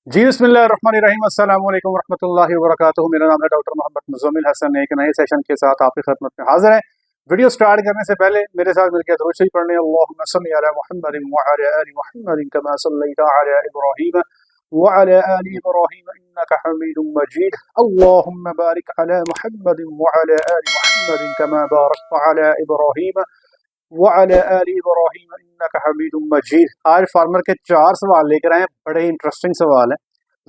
जी बिस्मिल्लाहिर्रहमानिर्रहीम अस्सलाम वालेकुम रहमतुल्लाहि व बरकातुहू। मेरा नाम है डॉक्टर मोहम्मद मुज़म्मिल हसन। एक नए सेशन के साथ आपकी खिदमत में हाजिर है। वीडियो स्टार्ट करने से पहले मेरे साथ मिलकर दुरूद शरीफ पढ़ने अल्लाहुम्मा सल्लि अला मुहम्मदिन व अला आलि मुहम्मदिन कमा सल्लैता अला इब्राहीम व अला आलि इब्राहीम इन्नका हमीदुम मजीद। अल्लाहुम्मा बारिक अला मुहम्मदिन व अला आलि मुहम्मदिन कमा बारकता अला इब्राहीम वअला आलि इब्राहीम इन्नका हमीदुम मजीद। आज फार्मर के 4 सवाल लेकर आए हैं, बड़े इंटरेस्टिंग सवाल हैं,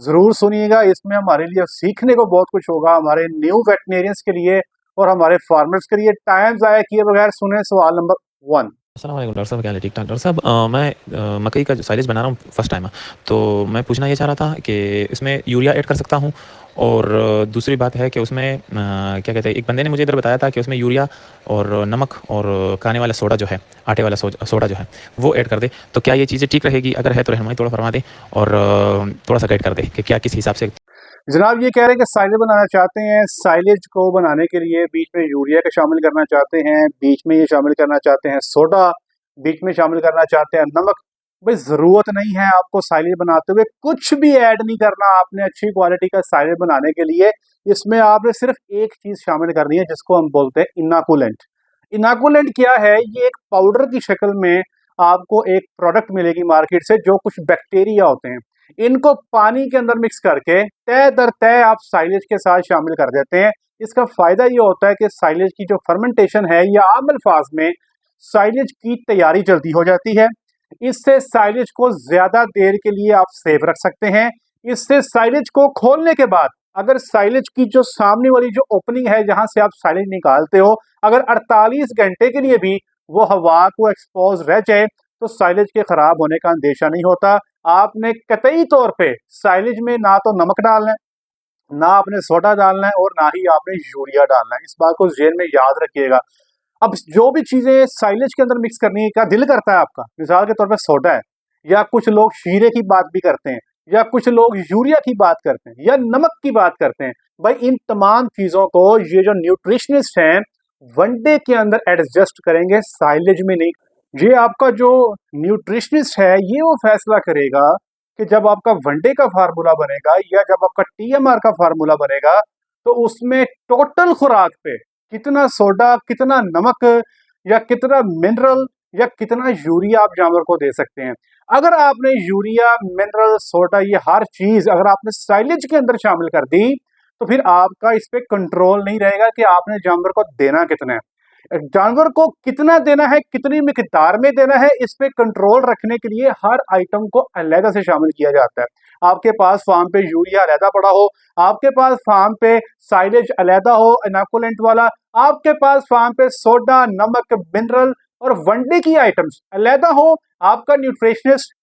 ज़रूर सुनिएगा। इसमें हमारे लिए सीखने को बहुत कुछ होगा, हमारे न्यू वेटनेरियंस के लिए और हमारे फार्मर्स के लिए। टाइम ज़ाया किए बगैर सुने सवाल नंबर 1। अस्सलाम वालेकुम डॉक्टर साहब, क्या हाल है? ठीक-ठाक। डॉक्टर साहब, मैं मकई का जो साइलेज बना रहा हूँ फर्स्ट टाइम है, तो मैं पूछना ये चाह रहा था कि इसमें यूरिया ऐड कर सकता हूँ? और दूसरी बात है कि उसमें क्या कहते हैं, एक बंदे ने मुझे इधर बताया था कि उसमें यूरिया और नमक और खाने वाला सोडा जो है, आटे वाला सोडा जो है, वो ऐड कर दे, तो क्या ये चीज़ें ठीक रहेगी? अगर है तो रहनुमाई थोड़ा फरमा दें और थोड़ा-सा गाइड कर दें कि क्या किस हिसाब से। जनाब ये कह रहे हैं कि साइलेज बनाना चाहते हैं, साइलेज को बनाने के लिए बीच में यूरिया का शामिल करना चाहते हैं, बीच में ये शामिल करना चाहते हैं सोडा, बीच में शामिल करना चाहते हैं नमक। भाई ज़रूरत नहीं है आपको साइलेज बनाते हुए कुछ भी ऐड नहीं करना आपने अच्छी क्वालिटी का साइलेज बनाने के लिए। इसमें आपने सिर्फ एक चीज़ शामिल करनी है जिसको हम बोलते हैं इनाकुलेंट। इनाकुलेंट क्या है? ये एक पाउडर की शक्ल में आपको एक प्रोडक्ट मिलेगी मार्केट से, जो कुछ बैक्टीरिया होते हैं, इनको पानी के अंदर मिक्स करके तय दर तय आप साइलेज के साथ शामिल कर देते हैं। इसका फायदा ये होता है कि साइलेज की जो फर्मेंटेशन है या आम अल्फाज में साइलेज की तैयारी जल्दी हो जाती है। इससे साइलेज को ज्यादा देर के लिए आप सेव रख सकते हैं। इससे साइलेज को खोलने के बाद अगर साइलेज की जो सामने वाली जो ओपनिंग है जहां से आप साइलेज निकालते हो, अगर 48 घंटे के लिए भी वो हवा को एक्सपोज रह जाए तो साइलेज के खराब होने का अंदेशा नहीं होता। आपने कतई तौर पे साइलेज में ना तो नमक डालना है, ना आपने सोडा डालना है और ना ही आपने यूरिया डालना है। इस बात को जेल में याद रखिएगा। अब जो भी चीजें साइलेज के अंदर मिक्स करने का दिल करता है आपका, मिसाल के तौर पे सोडा है, या कुछ लोग शीरे की बात भी करते हैं, या कुछ लोग यूरिया की बात करते हैं, या नमक की बात करते हैं, भाई इन तमाम चीजों को ये जो न्यूट्रिशनिस्ट हैं वनडे के अंदर एडजस्ट करेंगे, साइलेज में नहीं। ये आपका जो न्यूट्रिशनिस्ट है ये वो फैसला करेगा कि जब आपका वनडे का फार्मूला बनेगा या जब आपका टीएमआर का फार्मूला बनेगा तो उसमें टोटल खुराक पे कितना सोडा, कितना नमक, या कितना मिनरल, या कितना यूरिया आप जानवर को दे सकते हैं। अगर आपने यूरिया, मिनरल, सोडा, ये हर चीज अगर आपने साइलेज के अंदर शामिल कर दी तो फिर आपका इस पे कंट्रोल नहीं रहेगा कि आपने जानवर को देना कितना है। जानवर को कितना देना है, कितनी मिकदार में देना है, इस पे कंट्रोल रखने के लिए हर आइटम को अलहदा से शामिल किया जाता है। आपके पास फार्म पे यूरिया अलहदा पड़ा हो, आपके पास फार्म पे साइलेज अलहदा हो इनाकुलेंट वाला, आपके पास फार्म पे सोडा, नमक, मिनरल और वनडे की आइटम्स अलहदा हो, आपका न्यूट्रिशनिस्ट,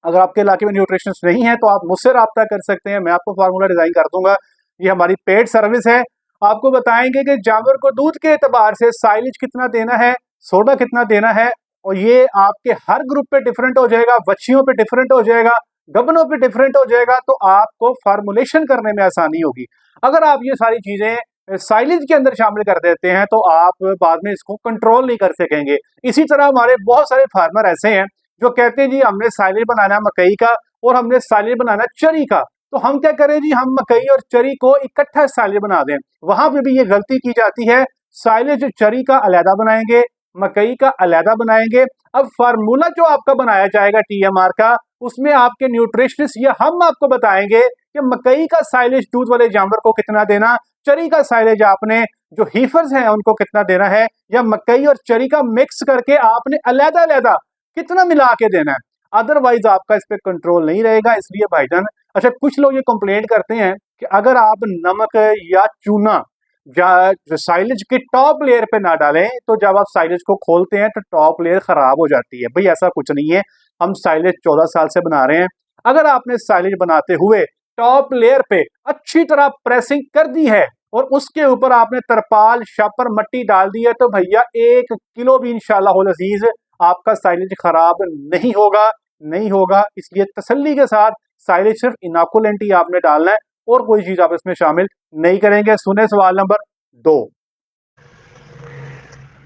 अगर आपके इलाके में न्यूट्रिशनिस्ट नहीं है तो आप मुझसे रब्ता कर सकते हैं, मैं आपको फार्मूला डिजाइन कर दूंगा। ये हमारी पेड सर्विस है। आपको बताएंगे कि जानवर को दूध के एतबार से साइलेज कितना देना है, सोडा कितना देना है, और ये आपके हर ग्रुप पे डिफरेंट हो जाएगा, बच्चियों पे डिफरेंट हो जाएगा, गबनों पे डिफरेंट हो जाएगा, तो आपको फार्मूलेशन करने में आसानी होगी। अगर आप ये सारी चीजें साइलेज के अंदर शामिल कर देते हैं तो आप बाद में इसको कंट्रोल नहीं कर सकेंगे। इसी तरह हमारे बहुत सारे फार्मर ऐसे हैं जो कहते हैं जी हमने साइलेज बनाना है मकई का और हमने साइलेज बनाना है चरी का, तो हम क्या करें जी, हम मकई और चरी को इकट्ठा साइलेज बना दें। वहां पे भी ये गलती की जाती है। साइलेज चरी का अलहदा बनाएंगे, मकई का अलहदा बनाएंगे। अब फार्मूला जो आपका बनाया जाएगा टीएमआर का, उसमें आपके न्यूट्रिशनिस्ट या हम आपको बताएंगे कि मकई का साइलेज दूध वाले जानवर को कितना देना, चरी का साइलेज आपने जो हीफर्स हैं उनको कितना देना है, या मकई और चरी का मिक्स करके आपने अलहदा अलहदा कितना मिला के देना है। अदरवाइज आपका इस पे कंट्रोल नहीं रहेगा। इसलिए भाईजान, अच्छा कुछ लोग ये कंप्लेंट करते हैं कि अगर आप नमक या चूना साइलेज के टॉप लेयर पे ना डालें तो जब आप साइलेज को खोलते हैं तो टॉप लेयर खराब हो जाती है। भाई ऐसा कुछ नहीं है, हम साइलेज 14 साल से बना रहे हैं। अगर आपने साइलेज बनाते हुए टॉप लेयर पे अच्छी तरह प्रेसिंग कर दी है और उसके ऊपर आपने तरपाल, शापर, मट्टी डाल दी है तो भैया 1 किलो भी इंशाल्लाह हुल अजीज आपका साइलेज खराब नहीं होगा, नहीं होगा। इसलिए तसल्ली के साथ साइलेज सिर्फ इनाकुलेंट ही आपने डालना है और कोई चीज आप इसमें शामिल नहीं करेंगे। सुने सवाल नंबर 2।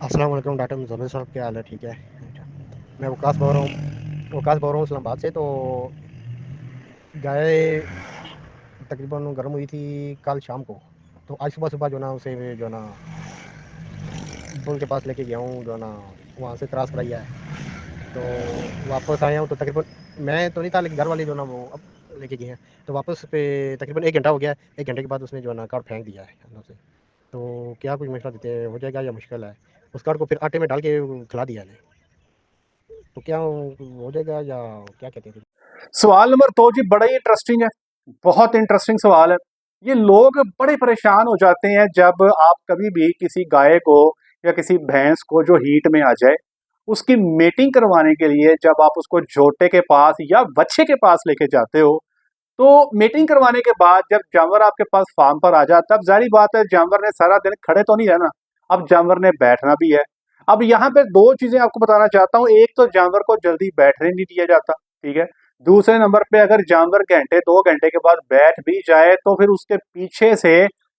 अस्सलाम वालेकुम डॉक्टर मुज़म्मिल साहब, क्या हाल है? ठीक है। मैं वकास बोल रहा हूँ इस्लामाबाद से। तो गाय तकरीबन गर्म हुई थी कल शाम को, तो आज सुबह जो ना उसे जो ना बुल के पास लेके गया हूँ, जो ना वहाँ से क्रॉस कराया है, तो वापस आया हूँ तो तकरीबन मैं तो नहीं था, लेकिन घर वाले जो ना वो अब लेके गए हैं, तो वापस पे तकरीबन 1 घंटा हो गया है। 1 घंटे के बाद उसने जो है ना कार्ड फेंक दिया है अंदर से। तो क्या कुछ मसला देते हैं, हो जाएगा या मुश्किल है? उस कार्ड को फिर आटे में डाल के खिला दिया है, तो क्या हो जाएगा या क्या कहते हैं? सवाल नंबर 2 जी बड़ा ही इंटरेस्टिंग है, बहुत इंटरेस्टिंग सवाल है। ये लोग बड़े परेशान हो जाते हैं जब आप कभी भी किसी गाय को या किसी भैंस को जो हीट में आ जाए, उसकी मेटिंग करवाने के लिए जब आप उसको जोटे के पास या बच्चे के पास लेके जाते हो, तो मीटिंग करवाने के बाद जब जानवर आपके पास फार्म पर आ जाता, तब जारी बात है जानवर ने सारा दिन खड़े तो नहीं रहना, अब जानवर ने बैठना भी है। अब यहाँ पे दो चीजें आपको बताना चाहता हूँ, एक तो जानवर को जल्दी बैठने नहीं दिया जाता, ठीक है। दूसरे नंबर पे अगर जानवर घंटे 2 घंटे के बाद बैठ भी जाए तो फिर उसके पीछे से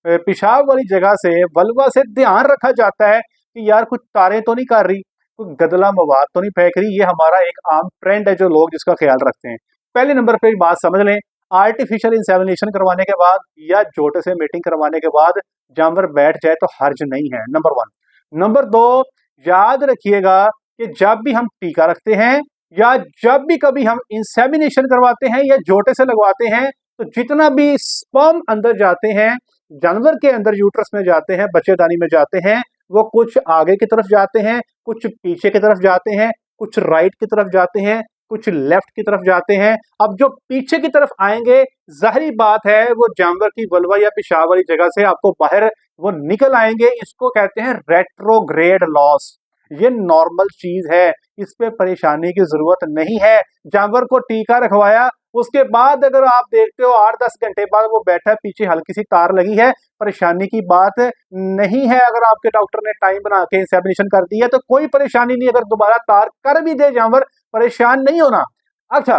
पेशाब वाली जगह से वल्वा से ध्यान रखा जाता है कि यार कुछ तारे तो नहीं कर रही, कुछ गदला मवाद तो नहीं फेंक रही। ये हमारा एक आम ट्रेंड है जो लोग जिसका ख्याल रखते हैं। पहले नंबर पे एक बात समझ लें, आर्टिफिशियल इंसेमिनेशन करवाने के बाद या जोटे से मीटिंग करवाने के बाद जानवर बैठ जाए तो हर्ज नहीं है, नंबर 1। नंबर 2, याद रखिएगा कि जब भी हम टीका रखते हैं या जब भी कभी हम इंसेमिनेशन करवाते हैं या जोटे से लगवाते हैं, तो जितना भी स्पर्म अंदर जाते हैं, जानवर के अंदर यूट्रस में जाते हैं, बच्चेदानी में जाते हैं, वो कुछ आगे की तरफ जाते हैं, कुछ पीछे की तरफ जाते हैं, कुछ राइट की तरफ जाते हैं, कुछ लेफ्ट की तरफ जाते हैं। अब जो पीछे की तरफ आएंगे, जाहिर बात है वो जानवर की वल्वा या पेशाब वाली जगह से आपको बाहर वो निकल आएंगे। इसको कहते हैं रेट्रोग्रेड लॉस। ये नॉर्मल चीज है, इस पे परेशानी की जरूरत नहीं है। जानवर को टीका रखवाया, उसके बाद अगर आप देखते हो 8-10 घंटे बाद वो बैठा है, पीछे हल्की सी तार लगी है, परेशानी की बात नहीं है। अगर आपके डॉक्टर ने टाइम बना के इंसेमिनेशन कर दी है तो कोई परेशानी नहीं। अगर दोबारा तार कर भी दे जानवर, परेशान नहीं होना। अच्छा,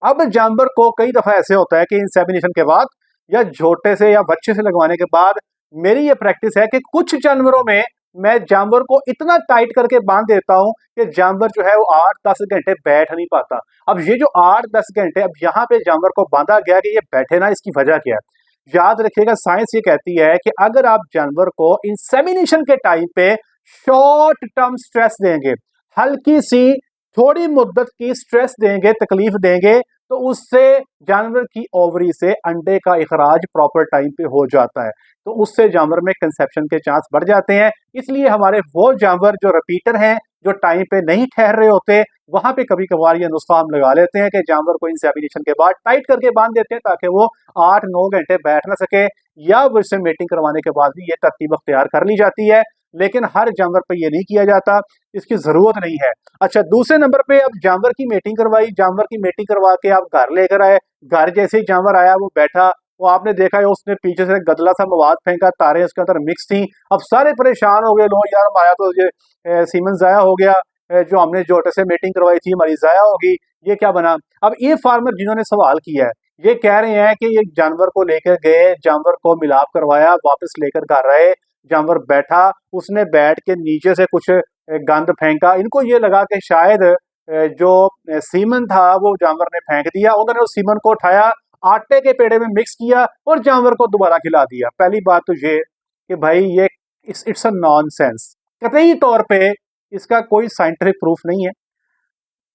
अब जानवर को कई दफा ऐसे होता है कि इंसेमिनेशन के बाद या झोटे से या बच्चे से लगवाने के बाद मेरी ये प्रैक्टिस है कि कुछ जानवरों में मैं जानवर को इतना टाइट करके बांध देता हूं कि जानवर जो है वो 8-10 घंटे बैठ नहीं पाता। अब ये जो 8-10 घंटे अब यहाँ पे जानवर को बांधा गया कि ये बैठे ना, इसकी वजह क्या है? याद रखिएगा, साइंस ये कहती है कि अगर आप जानवर को इंसेमिनेशन के टाइम पे शॉर्ट टर्म स्ट्रेस देंगे, हल्की सी थोड़ी मुद्दत की स्ट्रेस देंगे, तकलीफ देंगे, तो उससे जानवर की ओवरी से अंडे का इखराज प्रॉपर टाइम पे हो जाता है, तो उससे जानवर में कंसेप्शन के चांस बढ़ जाते हैं। इसलिए हमारे वो जानवर जो रिपीटर हैं, जो टाइम पे नहीं ठहर रहे होते, वहां पे कभी कभार ये नुस्खा हम लगा लेते हैं कि जानवर को इंसेमिनेशन के बाद टाइट करके बांध देते हैं ताकि वो 8-9 घंटे बैठ ना सके, या वो इससे मेटिंग करवाने के बाद भी ये तरतीब अख्तियार कर ली जाती है। लेकिन हर जानवर पे ये नहीं किया जाता, इसकी जरूरत नहीं है। अच्छा, दूसरे नंबर पे अब जानवर की मेटिंग करवाई, जानवर की मेटिंग करवा के आप घर लेकर आए, घर जैसे ही जानवर आया वो बैठा, वो आपने देखा है उसने पीछे से गदला सा मवाद फेंका, तारे उसके अंदर मिक्स थी। अब सारे परेशान हो गए लोग, यार हमारा तो ये सीमन जाया हो गया, जो हमने जोटे से मीटिंग करवाई थी हमारी जाया होगी, ये क्या बना। अब ये फार्मर जिन्होंने सवाल किया है ये कह रहे हैं कि ये जानवर को लेकर गए, जानवर को मिलाप करवाया, वापस लेकर घर आए, जानवर बैठा, उसने बैठ के नीचे से कुछ गंद फेंका, इनको ये लगा कि शायद जो सीमन था वो जानवर ने फेंक दिया। उन्होंने उस सीमन को उठाया, आटे के पेड़े में मिक्स किया और जानवर को दोबारा खिला दिया। पहली बात तो ये कि भाई ये इट्स अ नॉनसेंस, कतई तौर पे इसका कोई साइंटिफिक प्रूफ नहीं है।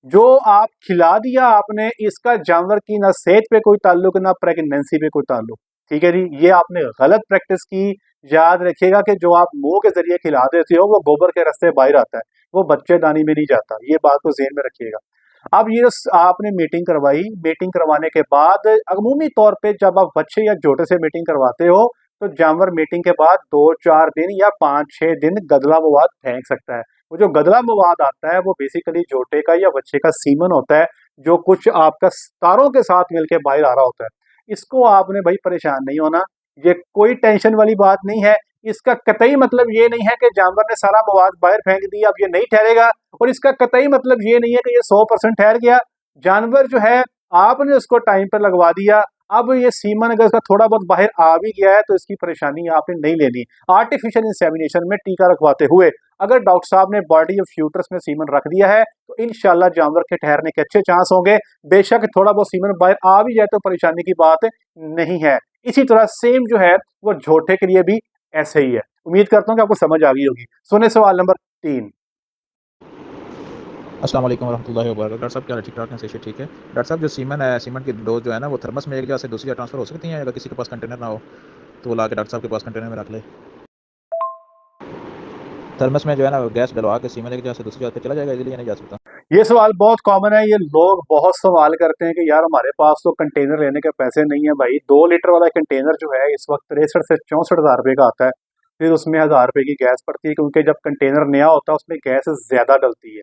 जो आप खिला दिया आपने, इसका जानवर की ना सेहत पे कोई ताल्लुक ना प्रेगनेंसी पे कोई ताल्लुक, ठीक है जी, ये आपने गलत प्रैक्टिस की। याद रखिएगा कि जो आप मुंह के जरिए खिला देते हो वो गोबर के रास्ते बाहर आता है, वो बच्चेदानी में नहीं जाता, ये बात को ज़हन में रखिएगा। अब ये आपने मीटिंग करवाई, मीटिंग करवाने के बाद अमूमी तौर पे जब आप बच्चे या जोटे से मीटिंग करवाते हो तो जानवर मीटिंग के बाद 2-4 दिन या 5-6 दिन गदला मवाद फेंक सकता है। वो जो गदला मवाद आता है वो बेसिकली जोटे का या बच्चे का सीमन होता है, जो कुछ आपका तारों के साथ मिलके बाहर आ रहा होता है। इसको आपने भाई परेशान नहीं होना, ये कोई टेंशन वाली बात नहीं है। इसका कतई मतलब ये नहीं है कि जानवर ने सारा मवाद बाहर फेंक दिया अब ये नहीं ठहरेगा, और इसका कतई मतलब ये नहीं है कि ये 100% ठहर गया। जानवर जो है आपने उसको टाइम पर लगवा दिया, अब ये सीमन अगर इसका थोड़ा बहुत बाहर आ भी गया है तो इसकी परेशानी आपने नहीं लेनी। आर्टिफिशियल इंसेमिनेशन में टीका रखवाते हुए अगर डॉक्टर साहब ने बॉडी ऑफ फ्यूटरस में सीमन रख दिया है तो इंशाल्लाह जानवर के ठहरने के अच्छे चांस होंगे। बेशक थोड़ा बहुत सीमन बाहर आ भी जाए तो परेशानी की बात नहीं है। इसी तरह सेम जो है वो झोटे के लिए भी ऐसे ही है। उम्मीद करता हूँ कि आपको समझ आ गई होगी। सुने सवाल नंबर 3। अस्सलाम वालेकुम रहमतुल्लाहि व बरकातहू। डॉक्टर साहब क्या हाल है? ठीक ठाक हैं? सही से ठीक है। डॉक्टर साहब जो सीमन है, सीमन की डोज जो है ना वो थर्मस में एक जगह से दूसरी जगह ट्रांसफर हो सकती हैं? अगर किसी के पास कंटेनर ना हो तो वो ला के डॉक्टर साहब के पास कंटेनर में रख ले। थर्मस में जो है ना गैस डलवा के सीमन एक जगह से दूसरी जगह पे चला जाएगा, इजीली नहीं जा सकता? ये सवाल बहुत कॉमन है। ये लोग बहुत सवाल करते हैं कि यार हमारे पास तो कंटेनर लेने के पैसे नहीं है भाई। 2 लीटर वाला कंटेनर जो है इस वक्त 63 से 64 हज़ार रुपये का आता है। फिर उसमें 1,000 रुपये की गैस पड़ती है क्योंकि जब कंटेनर नया होता है उसमें गैस ज़्यादा डलती है।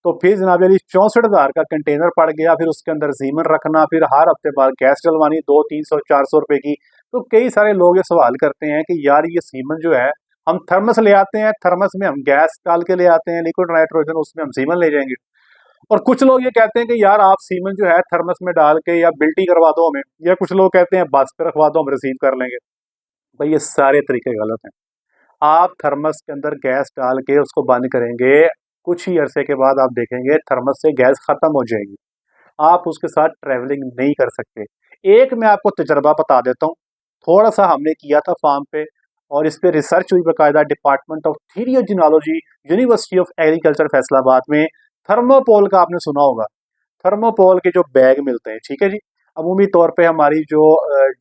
तो फिर जनाब अली 64 हज़ार का कंटेनर पड़ गया, फिर उसके अंदर सीमन रखना, फिर हर हफ्ते बाद गैस डलवानी 200, 300, 400 रुपये की। तो कई सारे लोग ये सवाल करते हैं कि यार ये सीमन जो है हम थर्मस ले आते हैं, थर्मस में हम गैस डाल के ले आते हैं लिक्विड नाइट्रोजन, उसमें हम सीमन ले जाएंगे। और कुछ लोग ये कहते हैं कि यार आप सीमन जो है थर्मस में डाल के या बिल्टी करवा दो हमें, या कुछ लोग कहते हैं बस पे रखवा दो हम रिसीव कर लेंगे। भाई ये सारे तरीके गलत हैं। आप थर्मस के अंदर गैस डाल के उसको बंद करेंगे, कुछ ही अरसे के बाद आप देखेंगे थर्मस से गैस खत्म हो जाएगी, आप उसके साथ ट्रैवलिंग नहीं कर सकते। एक मैं आपको तजर्बा बता देता हूँ, थोड़ा सा हमने किया था फार्म पे और इस पे रिसर्च हुई बाकायदा department of theology university of agriculture Faisalabad में। थर्मोपोल का आपने सुना होगा। थर्मोपोल के जो बैग मिलते हैं, ठीक है जी, अमूमी तौर पे हमारी जो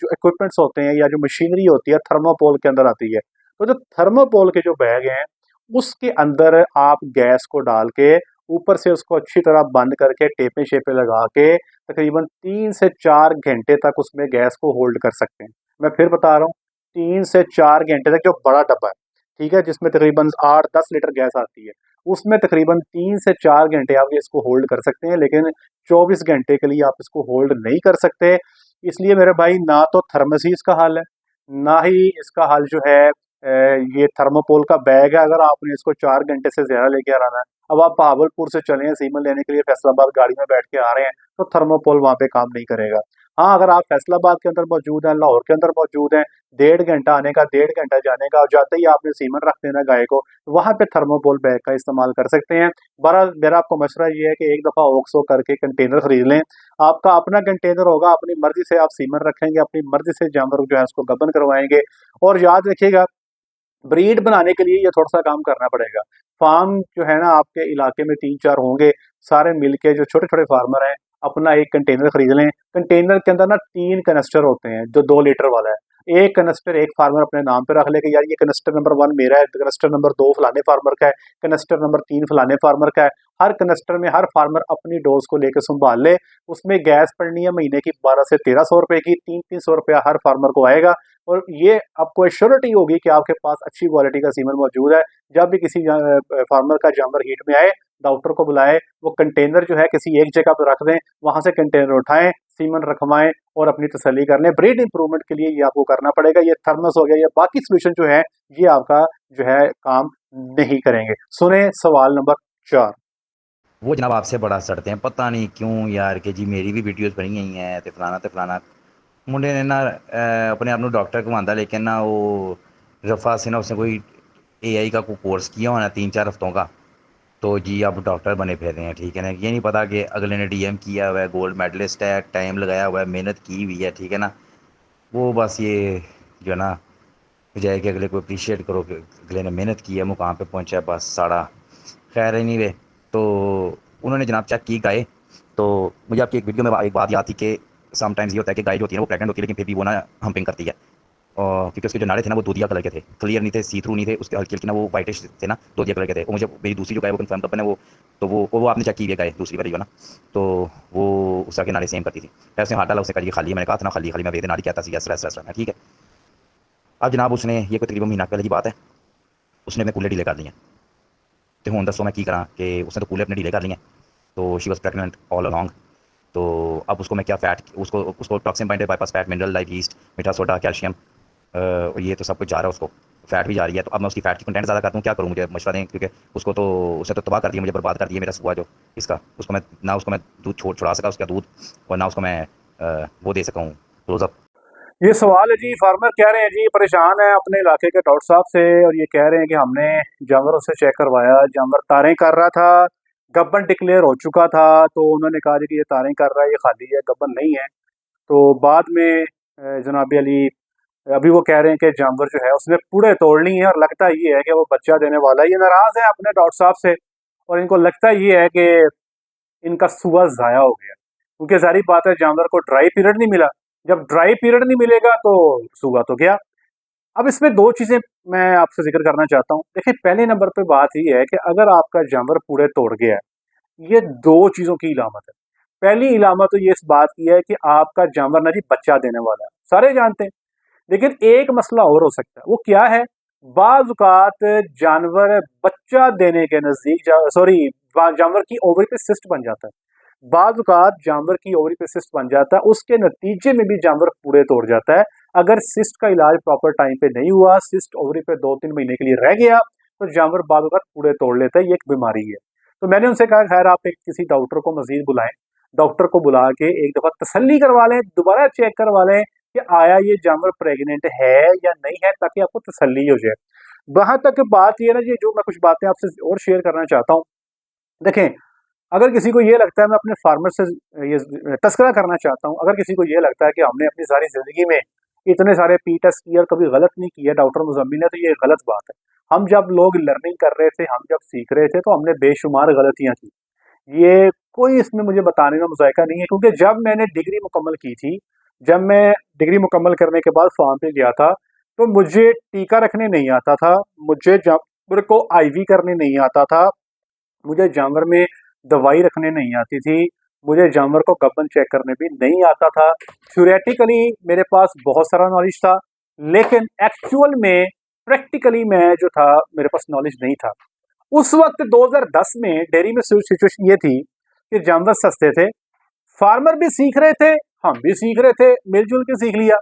इक्विपमेंट्स होते हैं या जो मशीनरी होती है थर्मोपोल के अंदर आती है। तो जो थर्मोपोल के जो बैग हैं उसके अंदर आप गैस को डाल के ऊपर से उसको अच्छी तरह बंद करके टेपे शेपे लगा के तकरीबन 3 से 4 घंटे तक उसमें गैस को होल्ड कर सकते हैं। मैं फिर बता रहा हूँ, 3 से 4 घंटे तक। जो बड़ा डब्बा है, ठीक है, जिसमें तकरीबन 8-10 लीटर गैस आती है, उसमें तकरीबन 3 से 4 घंटे आप इसको होल्ड कर सकते हैं, लेकिन 24 घंटे के लिए आप इसको होल्ड नहीं कर सकते। इसलिए मेरे भाई ना तो थर्मस ही इसका हल है, ना ही इसका हल जो है ये थर्मोपोल का बैग है अगर आपने इसको 4 घंटे से ज़्यादा लेके आना है। अब आप बहावलपुर से चले हैं सीमन लेने के लिए, फैसलाबाद गाड़ी में बैठ के आ रहे हैं, तो थर्मोपोल वहाँ पे काम नहीं करेगा। हाँ, अगर आप फैसलाबाद के अंदर मौजूद हैं, लाहौर के अंदर मौजूद हैं, 1.5 घंटा आने का, 1.5 घंटा जाने का, और जाते ही आपने सीमन रख देना गाय को, वहाँ पे थर्मोपोल बैग का इस्तेमाल कर सकते हैं। बहरहाल मेरा आपको मशवरा ये है कि एक दफ़ा ओक्सो करके कंटेनर खरीद लें। आपका अपना कंटेनर होगा, अपनी मर्जी से आप सीमन रखेंगे, अपनी मर्जी से जानवर जो है उसको गबन करवाएंगे। और याद रखिएगा, ब्रीड बनाने के लिए ये थोड़ा-सा काम करना पड़ेगा। फार्म जो है ना आपके इलाके में 3-4 होंगे, सारे मिलके जो छोटे-छोटे फार्मर हैं, अपना एक कंटेनर खरीद लें। कंटेनर के अंदर ना 3 कनस्टर होते हैं, जो 2 लीटर वाला है। एक कनस्टर एक फार्मर अपने नाम पे रख ले कि यार ये कनस्टर नंबर 1 मेरा है, कनस्टर नंबर 2 फलाने फार्मर का है, कनस्टर नंबर 3 फलाने फार्मर का है। हर कनस्टर में हर फार्मर अपनी डोज़ को लेके सँभाल ले। उसमें गैस पड़नी है महीने की 1200 से 1300 रुपए की, 300-300 रुपया हर फार्मर को आएगा। और ये आपको एश्योरिटी होगी कि आपके पास अच्छी क्वालिटी का सीमन मौजूद है। जब भी किसी फार्मर का जानवर हीट में आए, डॉक्टर को बुलाएं, वो कंटेनर जो है किसी एक जगह पर रख दें, वहां से कंटेनर उठाएं, सीमन रखवाएं और अपनी तसल्ली कर लें। ब्रीड इंप्रूवमेंट के लिए ये आपको करना पड़ेगा। ये थर्मस हो गया, ये बाकी सोल्यूशन जो है ये आपका जो है काम नहीं करेंगे। सुने सवाल नंबर 4। वो जनाब आपसे बड़ा सड़ते हैं, पता नहीं क्यों यार कि जी मेरी भी वीडियोस बनी हुई हैं ते फलाना मुंडे ने ना अपने आप ਨੂੰ डॉक्टर घुमांदा, लेकिन ना वो रफ़ा से ना उसने कोई एआई का कोई कोर्स किया होना 3-4 हफ्तों का, तो जी अब डॉक्टर बने फिर रहे हैं। ठीक है ना, ये नहीं पता कि अगले ने डीएम किया हुआ है, गोल्ड मेडलिस्ट है, टाइम लगाया हुआ है, मेहनत की हुई है। ठीक है ना, वो बस ये जो है ना बजाय कि अगले को अप्रिशिएट करो कि अगले ने मेहनत की है, मुकाम पे पहुंचा है, बस साड़ा खैर ही नहीं वे। तो उन्होंने जनाब चेक की गाय, तो मुझे आपकी एक वीडियो में एक बात याद थी कि समटाइम्स ये होता है कि गाय जो होती है ना वो प्रेग्नेंट होती है, लेकिन फिर भी वो ना हम्पिंग करती है। और क्योंकि उसके जो नाड़े थे ना वो दूधिया कलर के थे, क्लियर नहीं थे, सी थ्रू नहीं थे, उसके हल्की हल्की ना वो वाइटिश थे ना, दूधिया कलर के थे। वो मुझे मेरी दूसरी जो गाय वो कन्फर्म कपन है वो, तो वो आपने चेक की है गाय दूसरी वाली हो ना, तो वो उसका के नाड़े सेम करती थी। फिर उसने हाथ डाला, उसने कहा ये खाली है। मैंने कहा था ना खाली मैं वेद नाड़ी कहता सी यस ठीक है। अब जनाब उसने ये कोई तकरीबन महीना पहले की बात है, उसने अपने कूले ढीले कर लिए। तो हूँ दसो मैं की करा कि उसने तो कूले अपने ढीले कर लिए, तो she was pregnant all along. तो अब उसको मैं क्या फ़ैट, उसको toxin binded bypass fat, mineral like east, मीठा सोडा, कैल्शियम, ये तो सब कुछ जा रहा है, उसको फैट भी जा रही है। तो अब मैं उसकी फैट की कंटेंट ज़्यादा करता हूँ, क्या करूँ, मुझे मशवरा दें, क्योंकि उसने तो तबाह कर दिया, मुझे बर्बाद कर दिया मेरा सुबह जो इसका। उसको मैं दूध छुड़ा सका उसका दूध, और ना उसको मैं वो दे सका हूँ क्लोज अप। ये सवाल है जी, फार्मर कह रहे हैं जी परेशान है अपने इलाके के डॉक्टर साहब से, और ये कह रहे हैं कि हमने जानवरों से चेक करवाया, जानवर तारें कर रहा था, गब्बन डिक्लेयर हो चुका था, तो उन्होंने कहा जी कि ये तारें कर रहा है, ये खाली है, गब्बन नहीं है। तो बाद में जनाब अली अभी वो कह रहे हैं कि जानवर जो है उसने पूरे तोड़नी है, और लगता ये है कि वो बच्चा देने वाला है। ये नाराज है अपने डॉक्टर साहब से, और इनको लगता ये है कि इनका सुबह ज़ाया हो गया, क्योंकि ज़ाहिर बात है जानवर को ड्राई पीरियड नहीं मिला। जब ड्राई पीरियड नहीं मिलेगा तो सुबह तो गया। अब इसमें 2 चीज़ें मैं आपसे ज़िक्र करना चाहता हूँ। देखिए, पहले नंबर पे बात ये है कि अगर आपका जानवर पूरे तोड़ गया है, ये 2 चीज़ों की इलामत है। पहली इलामत तो ये इस बात की है कि आपका जानवर ना जी बच्चा देने वाला है, सारे जानते हैं। लेकिन एक मसला और हो सकता है, वो क्या है? बाज़ औक़ात जानवर बच्चा देने के नज़दीक जानवर की ओवरी पे सिस्ट बन जाता है। बाज़ औक़ात जानवर की ओवरी पे सिस्ट बन जाता है, उसके नतीजे में भी जानवर पूरे तोड़ जाता है। अगर सिस्ट का इलाज प्रॉपर टाइम पे नहीं हुआ, सिस्ट ओवरी पे 2-3 महीने के लिए रह गया, तो जानवर बाज़ औक़ात पूरे तोड़ लेता है, ये एक बीमारी है। तो मैंने उनसे कहा खैर आप एक किसी डॉक्टर को मज़ीद बुलाएँ, डॉक्टर को बुला के एक दफ़ा तसल्ली करवा लें, दोबारा चेक करवा लें कि आया ये जानवर प्रेग्नेंट है या नहीं है, ताकि आपको तसल्ली हो जाए। वहाँ तक बात ये है ना जी, जो मैं कुछ बातें आपसे और शेयर करना चाहता हूँ। देखें, अगर किसी को ये लगता है, मैं अपने फार्मर से ये तज़किरा करना चाहता हूँ, अगर किसी को ये लगता है कि हमने अपनी सारी ज़िंदगी में इतने सारे पी टेस्ट किए और कभी गलत नहीं किया डॉक्टर मुज़म्मिल ने, तो ये गलत बात है। हम जब लोग लर्निंग कर रहे थे, हम जब सीख रहे थे, तो हमने बेशुमार गलतियाँ की। ये कोई इसमें मुझे बताने का मुज़ायका नहीं है, क्योंकि जब मैंने डिग्री मुकम्मल की थी, जब मैं डिग्री मुकम्मल करने के बाद फार्म पे गया था, तो मुझे टीका रखने नहीं आता था, मुझे जानवर को आईवी करने नहीं आता था, मुझे जानवर में दवाई रखने नहीं आती थी, मुझे जानवर को गबन चेक करने भी नहीं आता था। थ्योरेटिकली मेरे पास बहुत सारा नॉलेज था, लेकिन एक्चुअल में प्रैक्टिकली मैं जो था, मेरे पास नॉलेज नहीं था। उस वक़्त 2010 में डेयरी में सिचुएशन ये थी कि जानवर सस्ते थे, फार्मर भी सीख रहे थे, हम भी सीख रहे थे, मिल-जुल के सीख लिया।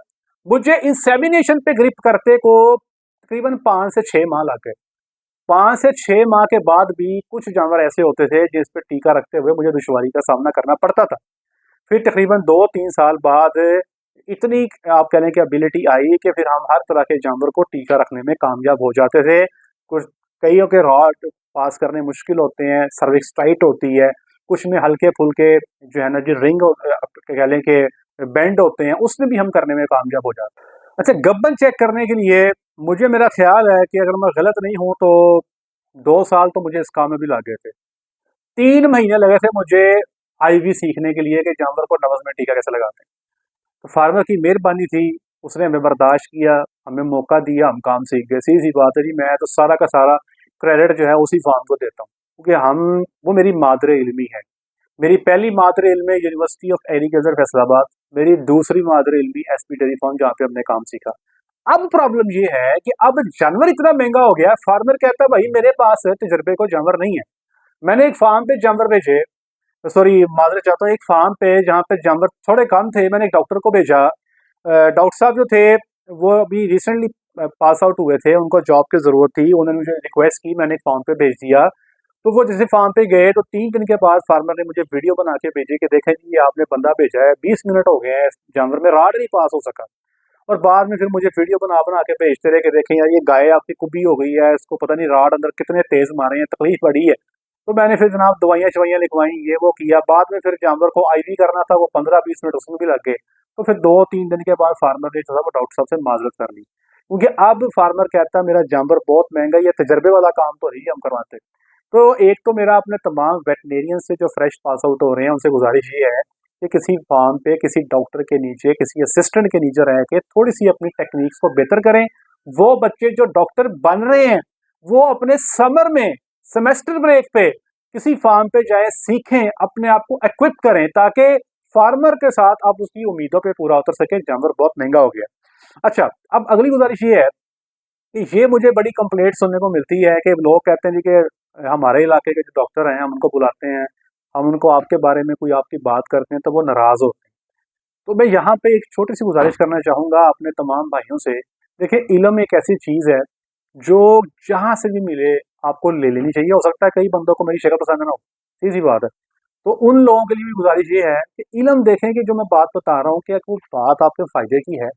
मुझे इंसेमिनेशन पे ग्रिप करते को तकरीबन 5 से 6 माह लग गए। 5 से 6 माह के बाद भी कुछ जानवर ऐसे होते थे जिस पे टीका रखते हुए मुझे दुश्वारी का सामना करना पड़ता था। फिर तकरीबन 2-3 साल बाद इतनी आप कह लें कि एबिलिटी आई कि फिर हम हर तरह के जानवर को टीका रखने में कामयाब हो जाते थे। कुछ कइयों के रॉड पास करने मुश्किल होते हैं, सर्विक्स टाइट होती है, कुछ में हल्के-फुल्के जो है ना जी रिंग कह लें कि बेंड होते हैं, उसमें भी हम करने में कामयाब हो जाते हैं। अच्छा, गब्बन चेक करने के लिए मुझे मेरा ख़्याल है कि अगर मैं गलत नहीं हूँ तो 2 साल तो मुझे इस काम में भी लग गए थे। 3 महीने लगे थे मुझे आईवी सीखने के लिए कि जानवर को नब्ज़ में टीका कैसे लगाते हैं। तो फार्मर की मेहरबानी थी, उसने हमें बर्दाश्त किया, हमें मौका दिया, हम काम सीख गए। सीधी-सी बात है जी, मैं तो सारा का सारा क्रेडिट जो है उसी फार्म को देता हूँ, क्योंकि वो मेरी मादर-ए-इल्मी है। मेरी पहली मादर-ए-इल्मी यूनिवर्सिटी ऑफ एग्रीकल्चर फैसलाबाद, मेरी दूसरी मादर-ए-इल्मी एसपी डेयरी फार्म, जहाँ पे हमने काम सीखा। अब प्रॉब्लम ये है कि अब जानवर इतना महँगा हो गया, फार्मर कहता है भाई मेरे पास तजुर्बे को जानवर नहीं है। मैंने एक फार्म पे जानवर भेजे, सॉरी माज़रत चाहता हूँ, एक फार्म पे जहाँ पे जानवर थोड़े कम थे, मैंने एक डॉक्टर को भेजा। डॉक्टर साहब जो थे वो अभी रिसेंटली पास आउट हुए थे, उनको जॉब की ज़रूरत थी, उन्होंने मुझे रिक्वेस्ट की, मैंने एक फार्म पे भेज दिया। तो वो जैसे फार्म पे गए तो 3 दिन के बाद फार्मर ने मुझे वीडियो बना के भेजी कि देखें जी ये आपने बंदा भेजा है, 20 मिनट हो गए हैं, जानवर में राड नहीं पास हो सका। और बाद में फिर मुझे वीडियो बना के भेजते रहे कि देखें यार ये गाय आपकी कुबी हो गई है, इसको पता नहीं राड अंदर कितने तेज़ मारे हैं, तकलीफ बड़ी है। तो मैंने फिर जनाब दवाइयाँ-शवाइयाँ लिखवाई, ये वो किया। बाद में फिर जानवर को आईवी करना था, वो 15-20 मिनट उसमें भी लग गए। तो फिर 2-3 दिन के बाद फार्मर ने जो था वो डॉक्टर साहब से माज़रत कर ली। क्योंकि अब फार्मर कहता है मेरा जानवर बहुत महँगा है, ये तजर्बे वाला काम तो नहीं हम करवाते। तो एक तो मेरा अपने तमाम वेटरनेरियन से जो फ्रेश पास आउट हो रहे हैं, उनसे गुज़ारिश ये है कि किसी फार्म पे, किसी डॉक्टर के नीचे, किसी असिस्टेंट के नीचे रह के थोड़ी-सी अपनी टेक्निक्स को बेहतर करें। वो बच्चे जो डॉक्टर बन रहे हैं, वो अपने समर में, सेमेस्टर ब्रेक पे किसी फार्म पे जाएँ, सीखें, अपने आप को इक्विप करें, ताकि फार्मर के साथ आप उसकी उम्मीदों पे पूरा उतर सकें। जानवर बहुत महँगा हो गया। अच्छा, अब अगली गुज़ारिश ये है कि ये मुझे बड़ी कंप्लेंट सुनने को मिलती है कि लोग कहते हैं जी कि हमारे इलाके के जो डॉक्टर हैं, हम उनको बुलाते हैं, हम उनको आपके बारे में कोई आपकी बात करते हैं, तो वो नाराज़ होते हैं। तो मैं यहाँ पे एक छोटी-सी गुज़ारिश करना चाहूँगा अपने तमाम भाइयों से। देखिए, इल्म एक ऐसी चीज़ है, जो जहाँ से भी मिले आपको ले लेनी चाहिए। हो सकता है कई बंदों को मेरी शक्ल पसंद ना हो, सीधी-सी बात है। तो उन लोगों के लिए भी गुजारिश ये है कि इल्म देखें कि जो मैं बात बता रहा हूँ कि वो बात आपके फ़ायदे की है।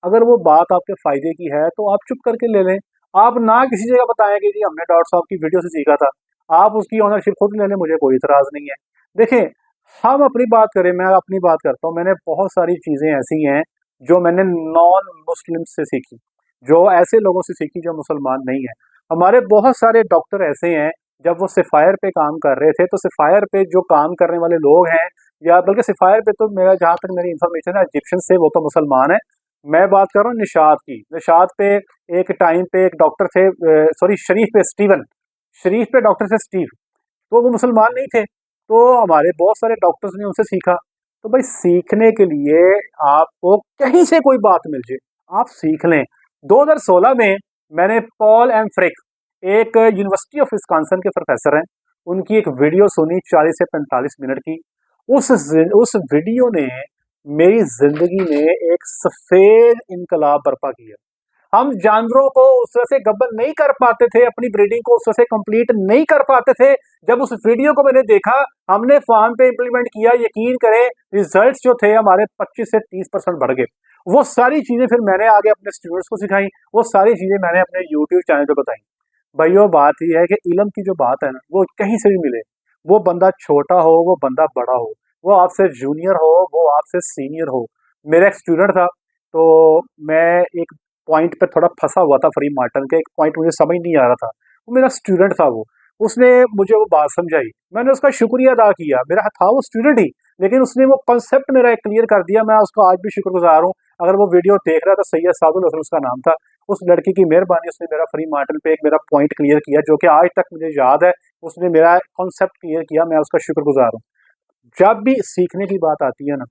अगर वो बात आपके फ़ायदे की है तो आप चुप करके ले लें। आप ना किसी जगह बताएँ कि जी हमने डॉक्टर साहब की वीडियो से सीखा था। आप उसकी ओनरशिप खुद ले लें, मुझे कोई इतराज़ नहीं है। देखें, हम अपनी बात करें, मैं अपनी बात करता हूँ, मैंने बहुत सारी चीज़ें ऐसी हैं जो मैंने नॉन मुस्लिम से सीखी, जो ऐसे लोगों से सीखी जो मुसलमान नहीं हैं। हमारे बहुत सारे डॉक्टर ऐसे हैं, जब वो सिफ़ायर पे काम कर रहे थे, तो सिफ़ायर पे जो काम करने वाले लोग हैं, या बल्कि सिफ़ायर पे तो मेरा जहाँ तक मेरी इन्फॉर्मेशन है इजिप्शियन से, वो तो मुसलमान है। मैं बात कर रहा हूँ निशात की। निशात पे एक टाइम पे एक डॉक्टर थे, सॉरी शरीफ पे स्टीवन, शरीफ पे डॉक्टर थे स्टीव, तो वो मुसलमान नहीं थे। तो हमारे बहुत सारे डॉक्टर्स ने उनसे सीखा। तो भाई सीखने के लिए आपको कहीं से कोई बात मिल जाए, आप सीख लें। 2016 में मैंने पॉल एम फ्रिक, एक यूनिवर्सिटी ऑफ विस्कॉन्सिन के प्रोफेसर हैं, उनकी एक वीडियो सुनी 40 से 45 मिनट की। उस वीडियो ने मेरी जिंदगी में एक सफेद इनकलाब बर्पा किया। हम जानवरों को उस तरह से गब्बर नहीं कर पाते थे, अपनी ब्रीडिंग को उस तरह से कंप्लीट नहीं कर पाते थे। जब उस वीडियो को मैंने देखा, हमने फार्म पे इंप्लीमेंट किया, यकीन करें रिजल्ट्स जो थे हमारे 25 से 30% बढ़ गए। वो सारी चीजें फिर मैंने आगे अपने स्टूडेंट्स को सिखाई, वो सारी चीजें मैंने अपने यूट्यूब चैनल पे बताई। भाइयों, बात ये है कि इल्म की जो बात है ना, वो कहीं से भी मिले, वो बंदा छोटा हो, वो बंदा बड़ा हो, वो आपसे जूनियर हो, वो आपसे सीनियर हो। मेरा एक स्टूडेंट था, तो मैं एक पॉइंट पे थोड़ा फंसा हुआ था, फ्री मार्टन के एक पॉइंट मुझे समझ नहीं आ रहा था। वो मेरा स्टूडेंट था, वो उसने मुझे वो बात समझाई, मैंने उसका शुक्रिया अदा किया। मेरा था वो स्टूडेंट ही, लेकिन उसने वो कंसेप्ट मेरा एक क्लियर कर दिया। मैं उसका आज भी शुक्रगुजार हूँ। अगर वो वीडियो देख रहा था, सैयद सादुल हसन उसका नाम था, उस लड़की की मेहरबानी, उसने मेरा फ्री मार्टन पे एक मेरा पॉइंट क्लियर किया, जो कि आज तक मुझे याद है। उसने मेरा कॉन्सेप्ट क्लियर किया, मैं उसका शुक्रगुजार हूँ। जब भी सीखने की बात आती है ना,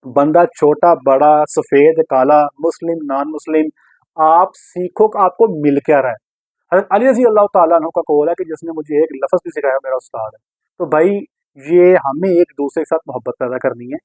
बंदा छोटा बड़ा, सफेद काला, मुस्लिम नॉन मुस्लिम, आप सीखो कि आपको मिल क्या रहा है। हज़रत अली रज़ी अल्लाह ताला अन्हु का कौल है कि जिसने मुझे एक लफ्ज़ भी सिखाया मेरा उस्ताद है। तो भाई, ये हमें एक दूसरे के साथ मोहब्बत पैदा करनी है,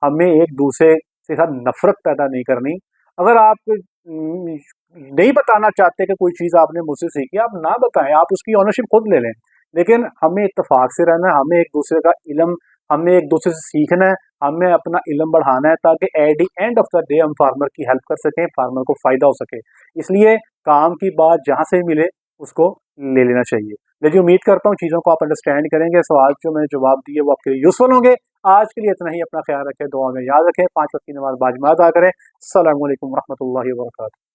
हमें एक दूसरे के साथ नफ़रत पैदा नहीं करनी। अगर आप नहीं बताना चाहते कि कोई चीज़ आपने मुझसे सीखी, आप ना बताएँ, आप उसकी ओनरशिप खुद ले लें। लेकिन हमें इत्तेफ़ाक से रहना है, हमें एक दूसरे का इल्म, हमें एक दूसरे से सीखना है, हमें अपना इल्म बढ़ाना है, ताकि at the end of the day हम फार्मर की हेल्प कर सकें, फार्मर को फ़ायदा हो सके। इसलिए काम की बात जहाँ से मिले, उसको ले लेना चाहिए। लेकिन उम्मीद करता हूँ चीज़ों को आप अंडरस्टैंड करेंगे। सवाल जो मैंने जवाब दिए वो आपके लिए यूज़फुल होंगे। आज के लिए इतना ही। अपना ख्याल रखें, दुआ में याद रखें, 5 वक़्त की नमाज़ बाजमात अदा करें। अस्सलामु अलैकुम व रहमतुल्लाहि व बरकातुहू।